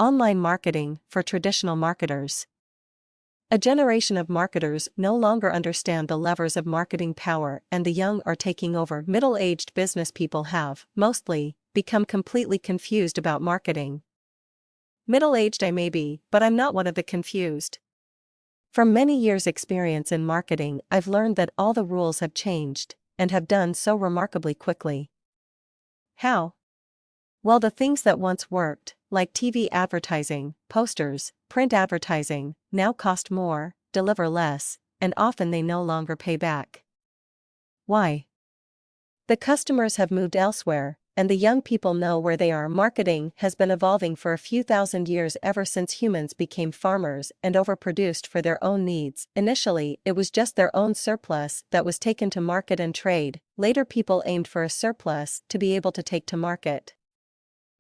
Online marketing for traditional marketers. A generation of marketers no longer understand the levers of marketing power, and the young are taking over. Middle-aged business people have, mostly, become completely confused about marketing. Middle-aged I may be, but I'm not one of the confused. From many years' experience in marketing, I've learned that all the rules have changed, and have done so remarkably quickly. How? Well, the things that once worked, like TV advertising, posters, print advertising, now cost more, deliver less, and often they no longer pay back. Why? The customers have moved elsewhere, and the young people know where they are. Marketing has been evolving for a few thousand years, ever since humans became farmers and overproduced for their own needs. Initially, it was just their own surplus that was taken to market and trade. Later, people aimed for a surplus to be able to take to market.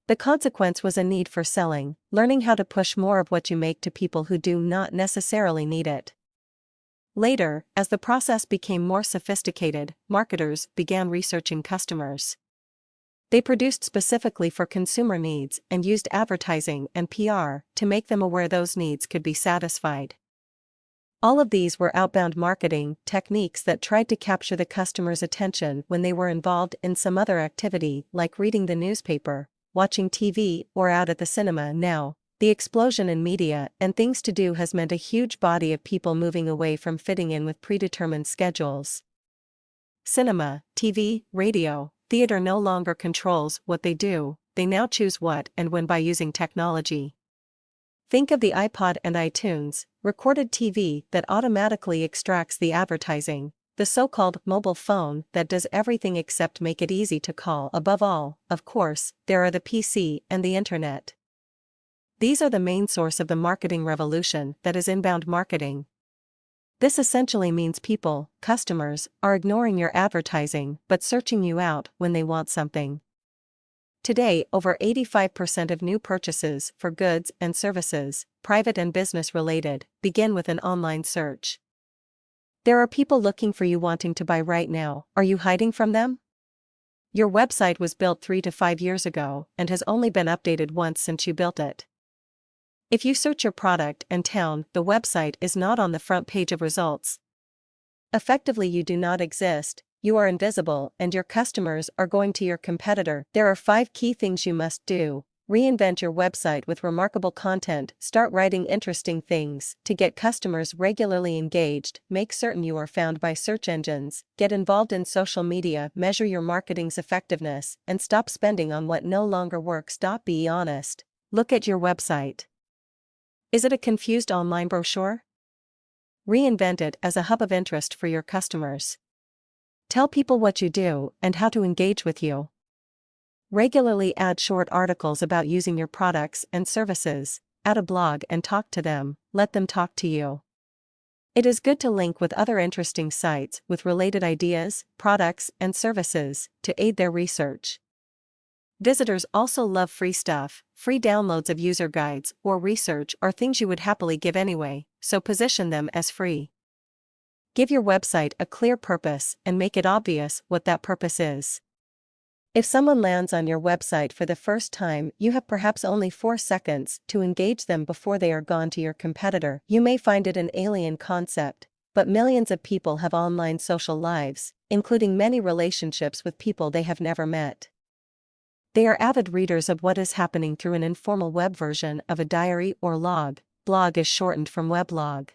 The consequence was a need for selling, learning how to push more of what you make to people who do not necessarily need it. Later, as the process became more sophisticated, marketers began researching customers. They produced specifically for consumer needs and used advertising and PR to make them aware those needs could be satisfied. All of these were outbound marketing techniques that tried to capture the customer's attention when they were involved in some other activity, like reading the newspaper, watching TV, or out at the cinema. Now, the explosion in media and things to do has meant a huge body of people moving away from fitting in with predetermined schedules. Cinema, TV, radio, theater no longer controls what they do, they now choose what and when by using technology. Think of the iPod and iTunes, recorded TV that automatically extracts the advertising, the so-called mobile phone that does everything except make it easy to call. Above all, of course, there are the PC and the internet. These are the main source of the marketing revolution that is inbound marketing. This essentially means people, customers, are ignoring your advertising but searching you out when they want something. Today, over 85% of new purchases for goods and services, private and business related, begin with an online search. There are people looking for you wanting to buy right now. Are you hiding from them? Your website was built 3 to 5 years ago and has only been updated once since you built it. If you search your product and town, the website is not on the front page of results. Effectively, you do not exist, you are invisible, and your customers are going to your competitor. There are 5 key things you must do. Reinvent your website with remarkable content, start writing interesting things to get customers regularly engaged, make certain you are found by search engines, get involved in social media, measure your marketing's effectiveness, and stop spending on what no longer works. Be honest. Look at your website. Is it a confused online brochure? Reinvent it as a hub of interest for your customers. Tell people what you do and how to engage with you. Regularly add short articles about using your products and services, add a blog and talk to them, let them talk to you. It is good to link with other interesting sites with related ideas, products, and services to aid their research. Visitors also love free stuff. Free downloads of user guides or research are things you would happily give anyway, so position them as free. Give your website a clear purpose and make it obvious what that purpose is. If someone lands on your website for the first time, you have perhaps only 4 seconds to engage them before they are gone to your competitor. You may find it an alien concept, but millions of people have online social lives, including many relationships with people they have never met. They are avid readers of what is happening through an informal web version of a diary or log. Blog is shortened from weblog.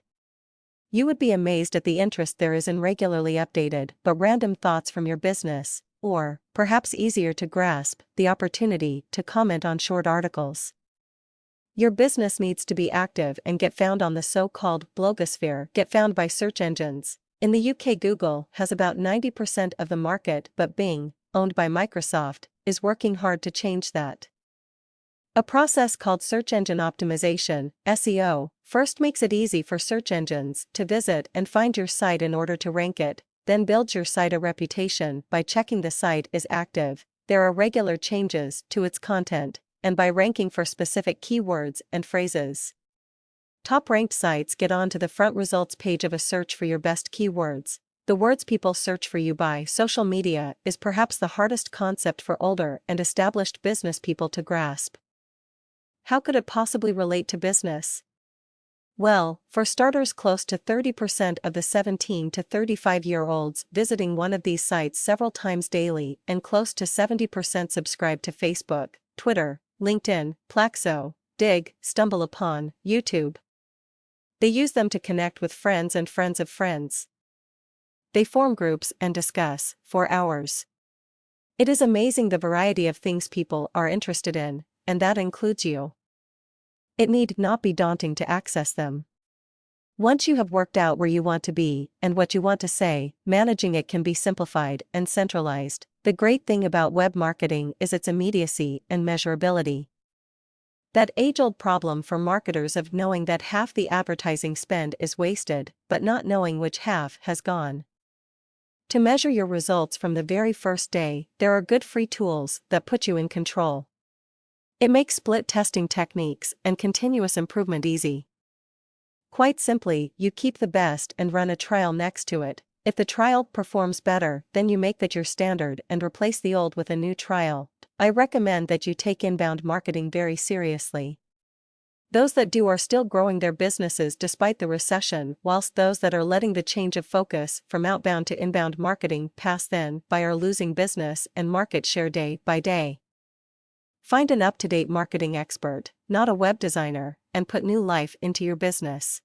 You would be amazed at the interest there is in regularly updated but random thoughts from your business, or, perhaps easier to grasp, the opportunity to comment on short articles. Your business needs to be active and get found on the so-called blogosphere. Get found by search engines. In the UK, Google has about 90% of the market, but Bing, owned by Microsoft, is working hard to change that. A process called search engine optimization, SEO, first makes it easy for search engines to visit and find your site in order to rank it, then builds your site a reputation by checking the site is active, there are regular changes to its content, and by ranking for specific keywords and phrases. Top-ranked sites get onto the front results page of a search for your best keywords. The words people search for you by. Social media is perhaps the hardest concept for older and established business people to grasp. How could it possibly relate to business? Well, for starters, close to 30% of the 17 to 35-year-olds visiting one of these sites several times daily, and close to 70% subscribe to Facebook, Twitter, LinkedIn, Plaxo, Dig, StumbleUpon, YouTube. They use them to connect with friends and friends of friends. They form groups and discuss, for hours. It is amazing the variety of things people are interested in, and that includes you. It need not be daunting to access them. Once you have worked out where you want to be and what you want to say, managing it can be simplified and centralized. The great thing about web marketing is its immediacy and measurability. That age-old problem for marketers of knowing that half the advertising spend is wasted, but not knowing which half has gone. To measure your results from the very first day, there are good free tools that put you in control. It makes split testing techniques and continuous improvement easy. Quite simply, you keep the best and run a trial next to it. If the trial performs better, then you make that your standard and replace the old with a new trial. I recommend that you take inbound marketing very seriously. Those that do are still growing their businesses despite the recession, whilst those that are letting the change of focus from outbound to inbound marketing pass then by are losing business and market share day by day. Find an up-to-date marketing expert, not a web designer, and put new life into your business.